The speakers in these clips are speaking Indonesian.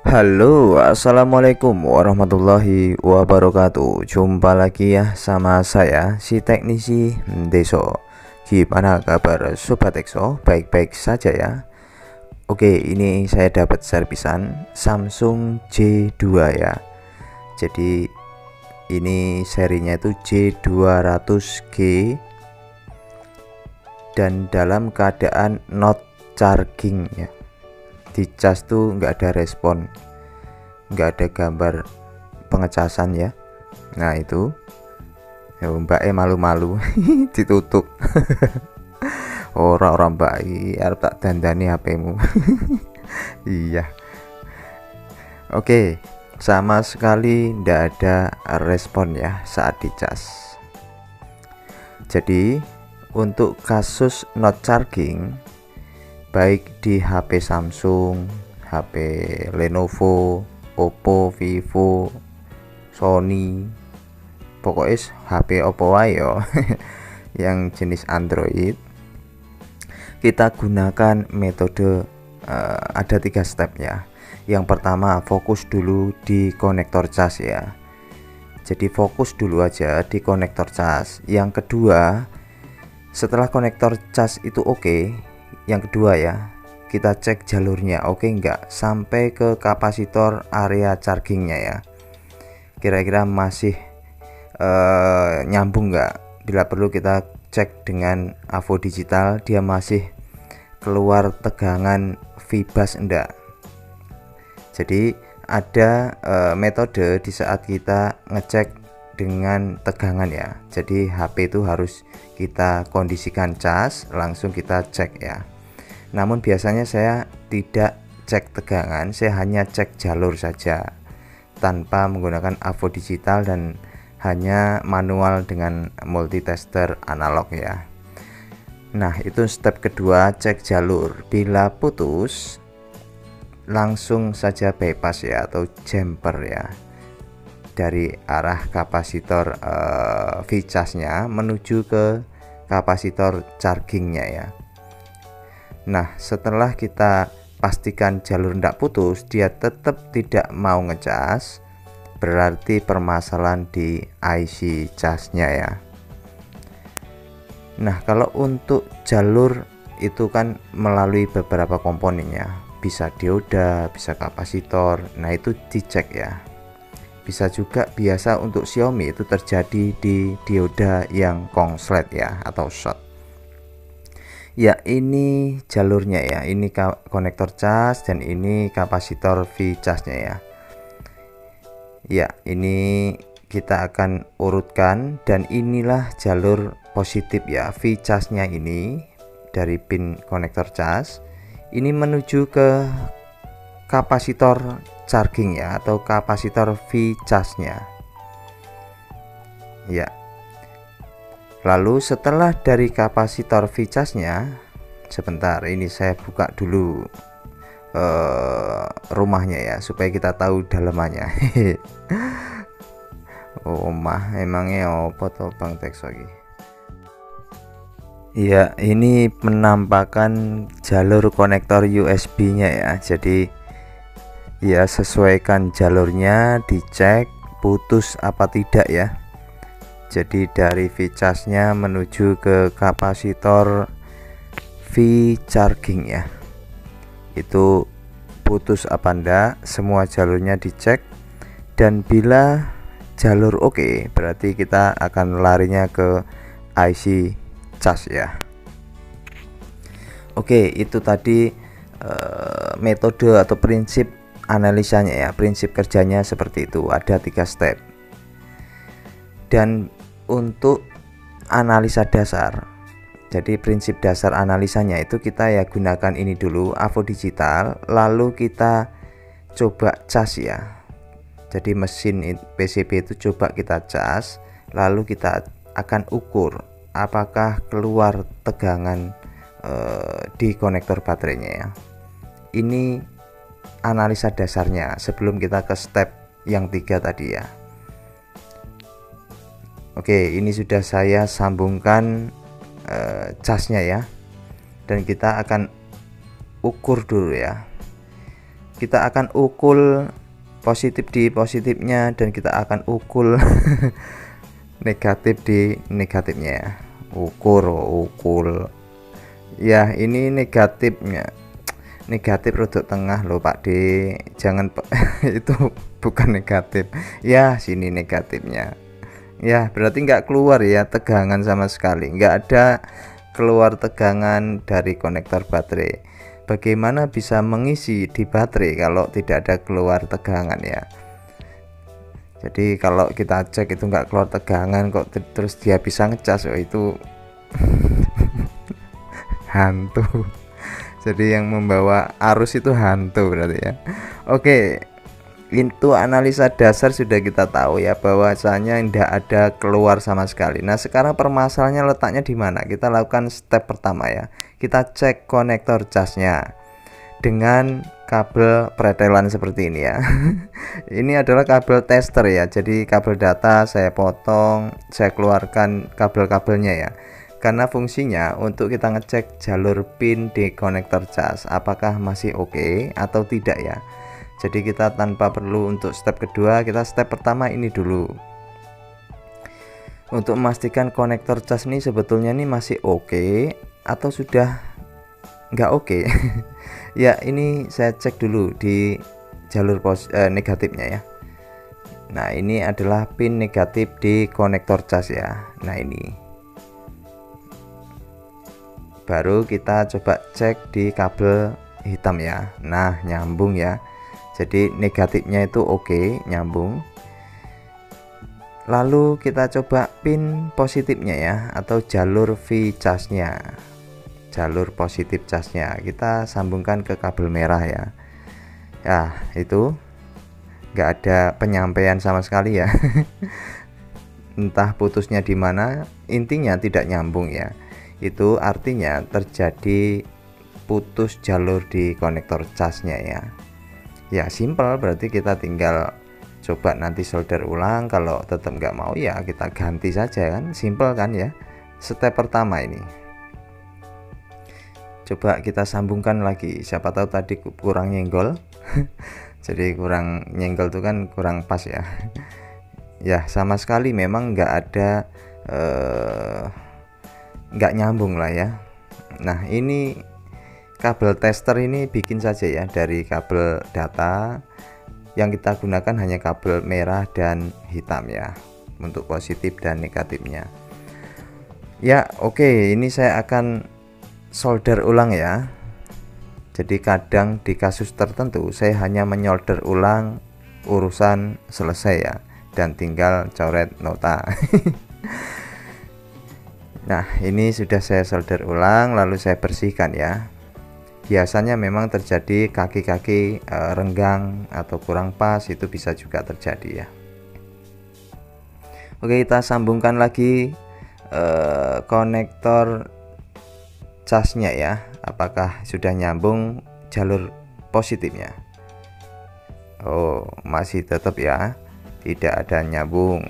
Halo, assalamualaikum warahmatullahi wabarakatuh. Jumpa lagi ya sama saya, si teknisi Deso. Gimana kabar Sobat Exo? Baik-baik saja ya. Oke, ini saya dapat servisan Samsung J2 ya. Jadi ini serinya itu J200G dan dalam keadaan not charging ya. Di cas tuh nggak ada respon, nggak ada gambar pengecasan ya. Nah itu ya, mbak malu-malu ditutup. Orang-orang mbak harus tak dandani HP-mu. Iya, oke, sama sekali nggak ada respon ya saat dicas. Jadi untuk kasus not charging, baik di HP Samsung, HP Lenovo, Oppo, Vivo, Sony, pokoknya HP Oppo ayo yang jenis Android, kita gunakan metode ada 3 step ya. Yang pertama, fokus dulu di konektor cas ya. Jadi fokus dulu aja di konektor cas. Yang kedua, setelah konektor cas itu oke, yang kedua ya, kita cek jalurnya oke enggak sampai ke kapasitor area chargingnya ya. Kira-kira masih nyambung enggak. Bila perlu kita cek dengan AVO digital, dia masih keluar tegangan VBus enggak. Jadi ada metode di saat kita ngecek dengan tegangan ya. Jadi HP itu harus kita kondisikan cas, langsung kita cek ya. Namun biasanya saya tidak cek tegangan, saya hanya cek jalur saja tanpa menggunakan AVO digital dan hanya manual dengan multitester analog ya. Nah itu step kedua, cek jalur. Bila putus, langsung saja bypass ya atau jumper ya dari arah kapasitor VCAS-nya menuju ke kapasitor chargingnya ya. Nah setelah kita pastikan jalur tidak putus, dia tetap tidak mau ngecas, berarti permasalahan di IC casnya ya. Nah kalau untuk jalur itu kan melalui beberapa komponennya, bisa dioda, bisa kapasitor. Nah itu dicek ya. Bisa juga biasa untuk Xiaomi itu terjadi di dioda yang konslet ya atau short. Ya ini jalurnya ya, ini konektor cas dan ini kapasitor VCAS-nya ya. Ya ini kita akan urutkan dan inilah jalur positif ya, VCAS-nya ini dari pin konektor cas ini menuju ke kapasitor charging ya atau kapasitor VCAS-nya ya. Lalu setelah dari kapasitor VCAS-nya, sebentar ini saya buka dulu rumahnya ya supaya kita tahu dalamannya. Oh mah emangnya apa toh Bang Tekso iki? Ya ini penampakan jalur konektor USB-nya ya. Jadi ya sesuaikan jalurnya, dicek putus apa tidak ya. Jadi dari VCAS-nya menuju ke kapasitor V charging ya, itu putus apa enggak, semua jalurnya dicek. Dan bila jalur oke, berarti kita akan larinya ke IC cas ya. Oke, itu tadi metode atau prinsip analisanya ya, prinsip kerjanya seperti itu, ada 3 step. Dan untuk analisa dasar, jadi prinsip dasar analisanya itu kita ya gunakan ini dulu, AVO digital, lalu kita coba cas ya. Jadi mesin PCB itu coba kita cas, lalu kita akan ukur apakah keluar tegangan di konektor baterainya ya. Ini analisa dasarnya sebelum kita ke step yang 3 tadi ya. Oke, ini sudah saya sambungkan casnya ya, dan kita akan ukur dulu ya. kita akan ukul positif di positifnya, dan kita akan ukul negatif di negatifnya. Ukul ya, ini negatifnya, negatif rodok tengah loh Pak D, jangan itu bukan negatif ya, sini negatifnya ya, berarti nggak keluar ya tegangan sama sekali, nggak ada keluar tegangan dari konektor baterai. Bagaimana bisa mengisi di baterai kalau tidak ada keluar tegangan ya? Jadi kalau kita cek itu nggak keluar tegangan kok terus dia bisa ngecas, oh itu hantu. Jadi yang membawa arus itu hantu berarti ya. Oke, itu analisa dasar sudah kita tahu ya, bahwasanya tidak ada keluar sama sekali. Nah sekarang permasalahannya letaknya di mana? Kita lakukan step pertama ya, kita cek konektor casnya dengan kabel pretelan seperti ini ya. Ini adalah kabel tester ya, jadi kabel data saya potong, saya keluarkan kabel-kabelnya ya, karena fungsinya untuk kita ngecek jalur pin di konektor cas apakah masih oke atau tidak ya. Jadi kita tanpa perlu untuk step kedua, kita step pertama ini dulu untuk memastikan konektor cas ini sebetulnya ini masih oke atau sudah nggak oke. Ya ini saya cek dulu di jalur negatifnya ya. Nah ini adalah pin negatif di konektor cas ya. Nah ini baru kita coba cek di kabel hitam ya. Nah nyambung ya, jadi negatifnya itu oke, nyambung. Lalu kita coba pin positifnya ya, atau jalur V casnya, jalur positif casnya kita sambungkan ke kabel merah ya. Ya itu nggak ada penyampaian sama sekali ya. Entah putusnya di mana, intinya tidak nyambung ya. Itu artinya terjadi putus jalur di konektor casnya ya. Ya simple, berarti kita tinggal coba nanti solder ulang. Kalau tetap nggak mau ya kita ganti saja kan, simple kan ya. Step pertama ini coba kita sambungkan lagi, siapa tahu tadi kurang nyenggol. Jadi kurang nyenggol itu kan kurang pas ya. Ya sama sekali memang nggak ada nggak nyambung lah ya. Nah ini kabel tester ini bikin saja ya dari kabel data, yang kita gunakan hanya kabel merah dan hitam ya untuk positif dan negatifnya ya. Oke, ini saya akan solder ulang ya. Jadi kadang di kasus tertentu saya hanya menyolder ulang, urusan selesai ya, dan tinggal coret nota. Nah ini sudah saya solder ulang, lalu saya bersihkan ya. Biasanya memang terjadi kaki-kaki renggang atau kurang pas, itu bisa juga terjadi ya. Oke, kita sambungkan lagi konektor casnya ya, apakah sudah nyambung jalur positifnya. Oh masih tetap ya, tidak ada nyambung.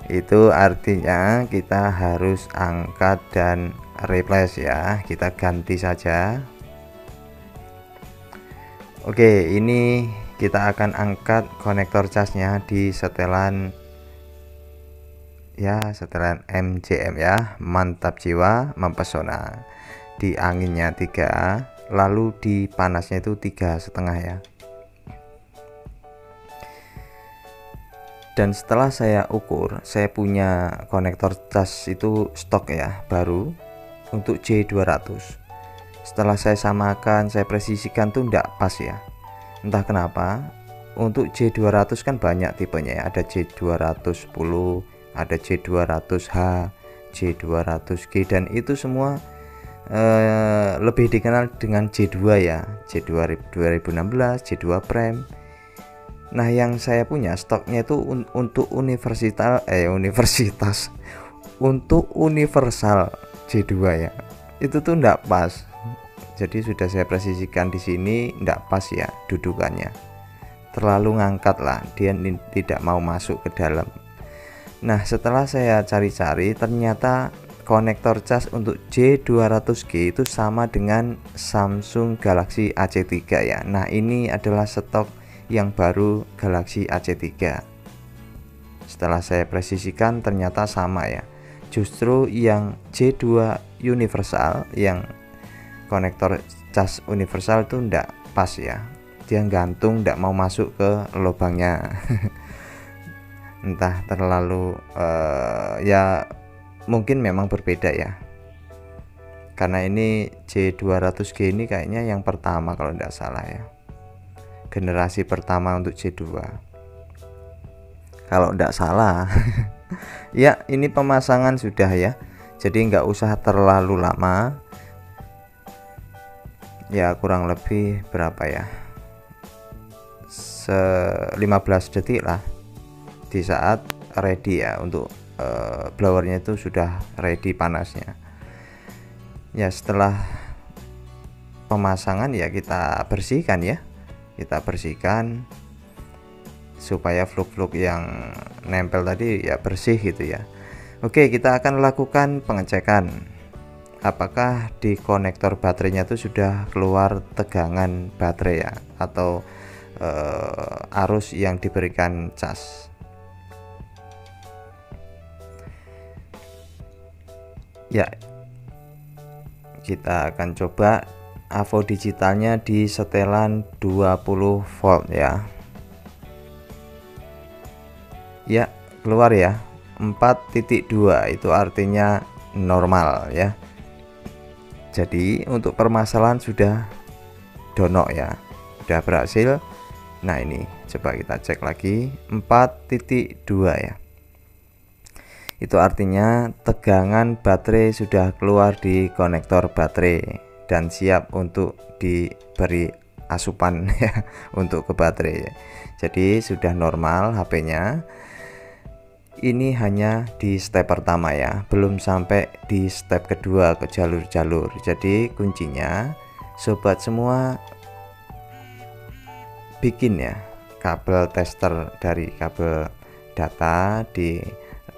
Itu artinya kita harus angkat dan replace ya, kita ganti saja. Oke, ini kita akan angkat konektor casnya di setelan ya, setelan MCM ya, mantap jiwa mempesona. Di anginnya 3, lalu di panasnya itu 3,5 ya. Dan setelah saya ukur, saya punya konektor cas itu stok ya, baru untuk J200. Setelah saya samakan, saya presisikan tuh enggak pas ya, entah kenapa. Untuk J200 kan banyak tipenya ya, ada J210, ada J200H, J200G, dan itu semua lebih dikenal dengan J2 ya, J2 2016, J2 Prime. Nah yang saya punya stoknya itu untuk universitas untuk universal J2 ya, itu tuh enggak pas. Jadi sudah saya presisikan di sini, enggak pas ya dudukannya, terlalu ngangkat lah, dia tidak mau masuk ke dalam. Nah setelah saya cari-cari, ternyata konektor cas untuk J200G itu sama dengan Samsung Galaxy AC3 ya. Nah, ini adalah stok yang baru Galaxy AC3. Setelah saya presisikan ternyata sama ya. Justru yang J2 universal, yang konektor cas universal itu enggak pas ya. Dia gantung, enggak mau masuk ke lubangnya. Entah terlalu ya mungkin memang berbeda ya, karena ini J200G ini kayaknya yang pertama kalau tidak salah ya, generasi pertama untuk J2 kalau tidak salah. Ya, ini pemasangan sudah ya, jadi nggak usah terlalu lama ya, kurang lebih berapa ya, 15 detik lah, di saat ready ya, untuk blowernya itu sudah ready panasnya ya. Setelah pemasangan ya kita bersihkan ya, kita bersihkan supaya fluk-fluk yang nempel tadi ya bersih gitu ya. Oke, kita akan lakukan pengecekan apakah di konektor baterainya itu sudah keluar tegangan baterai ya, atau arus yang diberikan cas. Ya, kita akan coba AVO digitalnya di setelan 20 volt ya. Ya, keluar ya 4.2, itu artinya normal ya. Jadi untuk permasalahan sudah donok ya, sudah berhasil. Nah, ini coba kita cek lagi 4.2 ya. Itu artinya tegangan baterai sudah keluar di konektor baterai dan siap untuk diberi asupan ya, untuk ke baterai. Jadi sudah normal HP-nya. Ini hanya di step pertama ya, belum sampai di step kedua ke jalur-jalur. Jadi kuncinya sobat semua bikin ya kabel tester dari kabel data, di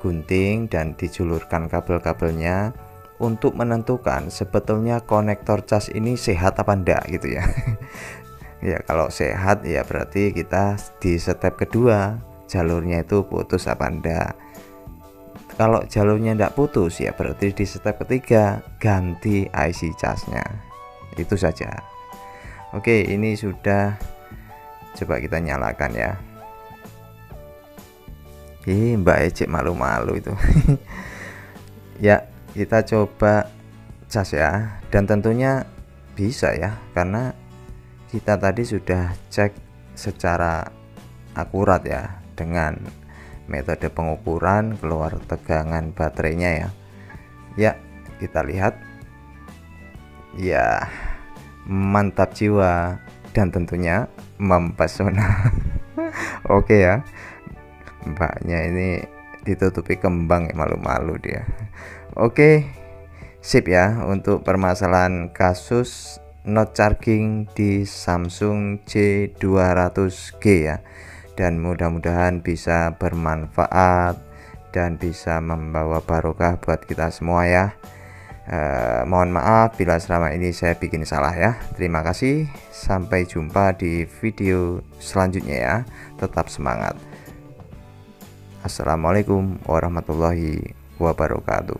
gunting dan dijulurkan kabel-kabelnya untuk menentukan sebetulnya konektor cas ini sehat apa enggak gitu ya. Ya, kalau sehat ya berarti kita di step kedua jalurnya itu putus apa enggak. Kalau jalurnya enggak putus ya berarti di step ketiga ganti IC casnya. Itu saja. Oke, ini sudah, coba kita nyalakan ya. Mbak Ecek malu-malu itu. Ya, kita coba cas ya, dan tentunya bisa ya, karena kita tadi sudah cek secara akurat ya dengan metode pengukuran keluar tegangan baterainya ya. Ya, kita lihat ya, mantap jiwa dan tentunya mempesona. Oke ya, mbaknya ini ditutupi kembang ya, malu-malu dia. Oke, sip ya untuk permasalahan kasus not charging di Samsung J200G ya, dan mudah-mudahan bisa bermanfaat dan bisa membawa barokah buat kita semua ya. Mohon maaf bila selama ini saya bikin salah ya. Terima kasih, sampai jumpa di video selanjutnya ya. Tetap semangat. Assalamualaikum warahmatullahi wabarakatuh.